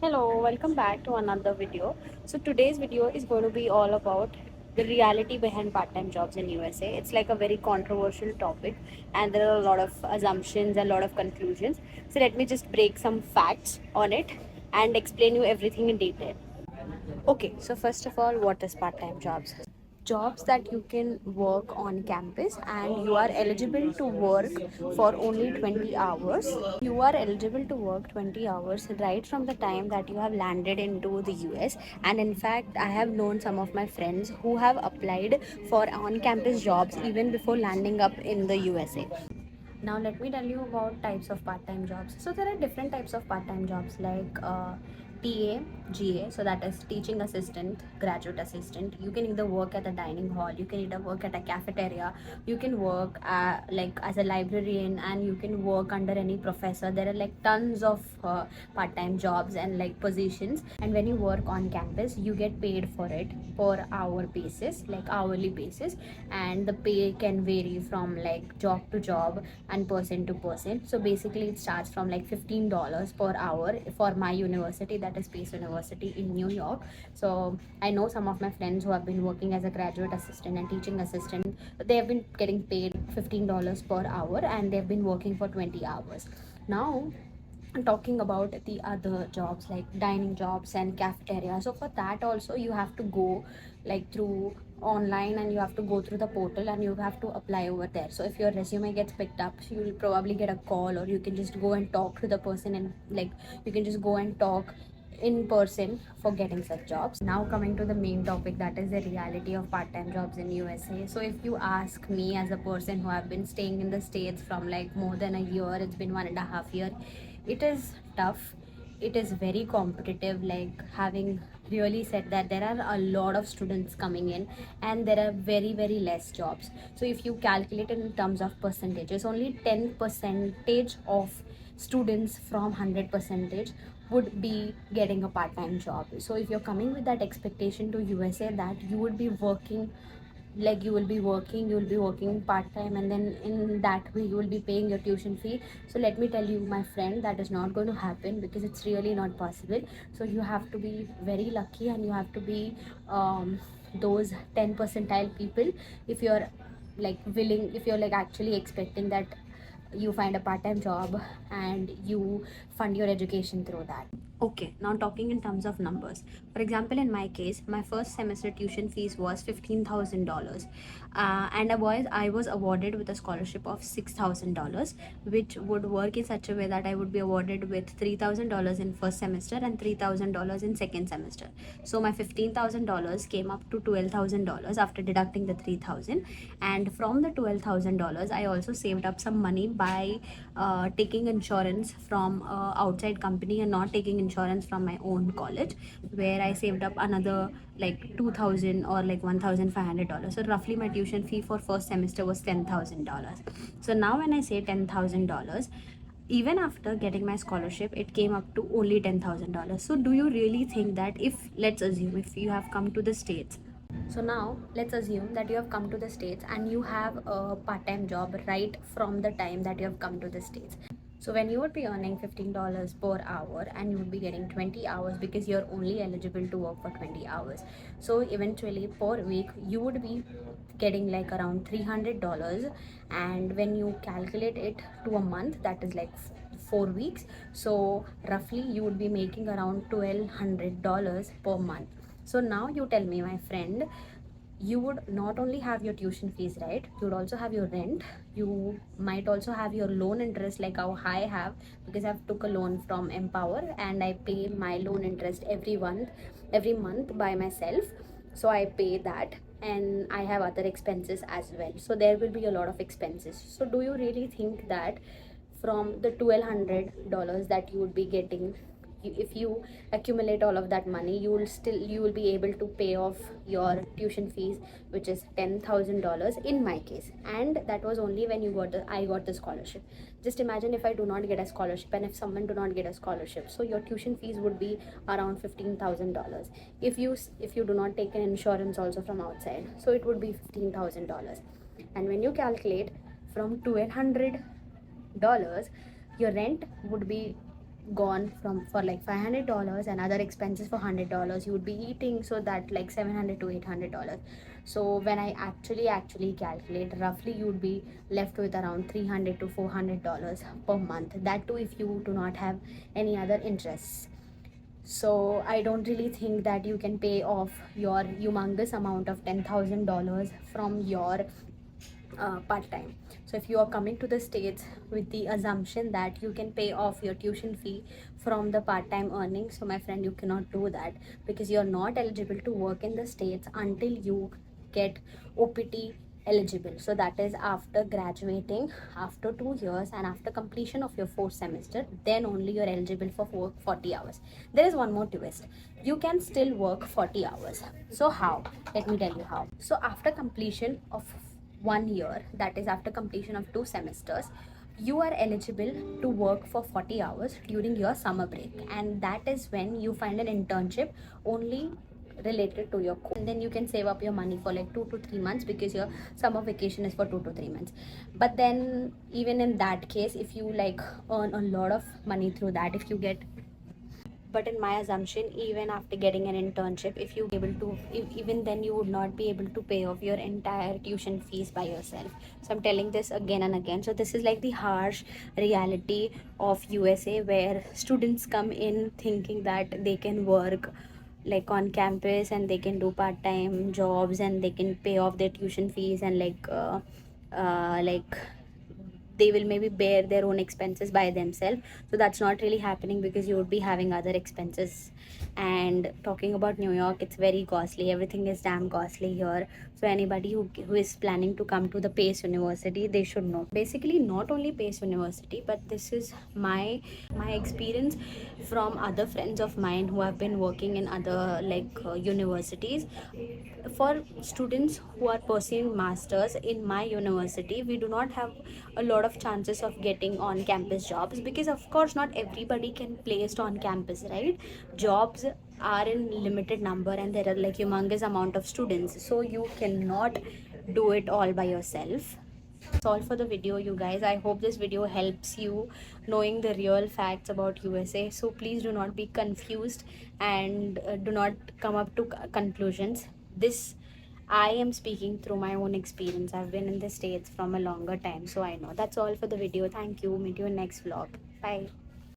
Hello, welcome back to another video. So today's video is going to be all about the reality behind part-time jobs in USA. It's like a very controversial topic and there are a lot of assumptions and a lot of conclusions. So let me just break some facts on it and explain you everything in detail. Okay, so first of all, what is part-time jobs? Jobs that you can work on campus and you are eligible to work for only 20 hours. You are eligible to work 20 hours right from the time that you have landed into the US. And in fact, I have known some of my friends who have applied for on campus jobs even before landing up in the USA. Now let me tell you about types of part-time jobs. So there are different types of part-time jobs like TA, GA, so that is teaching assistant, graduate assistant. You can either work at a dining hall, you can either work at a cafeteria, you can work like as a librarian, and you can work under any professor. There are like tons of part-time jobs and like positions. And when you work on campus, you get paid for it per hour basis, like hourly basis, and the pay can vary from like job to job and person to person. So basically it starts from like $15 per hour for my university, that is Space University in New York. So I know some of my friends who have been working as a graduate assistant and teaching assistant. They have been getting paid $15 per hour and they've been working for 20 hours. Now talking about the other jobs like dining jobs and cafeteria, so for that also you have to go like through online and you have to go through the portal and you have to apply over there. So if your resume gets picked up, you will probably get a call, or you can just go and talk to the person, and like you can just go and talk in person for getting such jobs. Now coming to the main topic, that is the reality of part-time jobs in USA. So if you ask me, as a person who have been staying in the States from like more than a year, it's been 1.5 years, it is tough, it is very competitive. Like having really said that, there are a lot of students coming in and there are very less jobs. So if you calculate it in terms of percentages, only 10 percentage of students from 100 percentage would be getting a part-time job. So if you're coming with that expectation to USA that you would be working, like you will be working part-time, and then in that way you will be paying your tuition fee. So let me tell you, my friend, that is not going to happen, because it's really not possible. So you have to be very lucky and you have to be those 10 percentile people if you're like willing, if you're like actually expecting that you find a part-time job and you fund your education through that. Okay, now talking in terms of numbers. For example, in my case, my first semester tuition fees was $15,000, and I was awarded with a scholarship of $6,000, which would work in such a way that I would be awarded with $3,000 in first semester and $3,000 in second semester. So my $15,000 came up to $12,000 after deducting the 3,000, and from the $12,000, I also saved up some money by taking insurance from outside company and not taking insurance from my own college, where I saved up another like 2,000 or like $1,500. So roughly my tuition fee for first semester was $10,000. So now when I say $10,000, even after getting my scholarship, it came up to only $10,000. So do you really think that, if let's assume if you have come to the States, so now let's assume that you have come to the States and you have a part-time job right from the time that you have come to the States. So when you would be earning $15 per hour and you would be getting 20 hours, because you're only eligible to work for 20 hours. So eventually per week you would be getting like around $300, and when you calculate it to a month, that is like 4 weeks. So roughly you would be making around $1,200 per month. So now you tell me, my friend, you would not only have your tuition fees, right? You would also have your rent. You might also have your loan interest, like how I have, because I've took a loan from Empower and I pay my loan interest every month by myself. So I pay that, and I have other expenses as well. So there will be a lot of expenses. So do you really think that from the $1,200 that you would be getting, if you accumulate all of that money, you will be able to pay off your tuition fees, which is $10,000 in my case? And that was only when I got the scholarship. Just imagine if I do not get a scholarship, and if someone do not get a scholarship, so your tuition fees would be around $15,000. If you do not take an insurance also from outside, so it would be $15,000. And when you calculate from $1,200, your rent would be gone from for like $500 and other expenses for $100, you would be eating, so that like $700 to $800. So when I actually calculate, roughly you would be left with around $300 to $400 per month, that too if you do not have any other interests. So I don't really think that you can pay off your humongous amount of $10,000 from your part-time. So if you are coming to the states with the assumption that you can pay off your tuition fee from the part-time earnings, so my friend, you cannot do that, because you're not eligible to work in the states until you get OPT eligible. So that is after graduating, after 2 years, and after completion of your fourth semester, then only you're eligible for 40 hours. There is one more twist: you can still work 40 hours. So how? Let me tell you how. So after completion of 1 year, that is after completion of 2 semesters, you are eligible to work for 40 hours during your summer break, and that is when you find an internship only related to your course, and then you can save up your money for like 2 to 3 months, because your summer vacation is for 2 to 3 months. But then even in that case, if you like earn a lot of money through that, if you get, but in my assumption, even after getting an internship, if you able to, even then you would not be able to pay off your entire tuition fees by yourself. So I'm telling this again and again. So this is like the harsh reality of USA, where students come in thinking that they can work like on campus, and they can do part-time jobs, and they can pay off their tuition fees, and like they will maybe bear their own expenses by themselves. So that's not really happening, because you would be having other expenses. And talking about New York, it's very costly, everything is damn costly here. So anybody who is planning to come to the Pace University, they should know, basically not only Pace University, but this is my experience from other friends of mine who have been working in other universities. For students who are pursuing masters in my university, we do not have a lot of chances of getting on campus jobs, because of course not everybody can placed on campus, right? Jobs are in limited number, and there are like humongous amount of students, so you cannot do it all by yourself. That's all for the video, you guys. I hope this video helps you knowing the real facts about USA. So please do not be confused, and do not come up to conclusions. This, I am speaking through my own experience. I've been in the States from a longer time, so I know. That's all for the video. Thank you. Meet you in next vlog. Bye.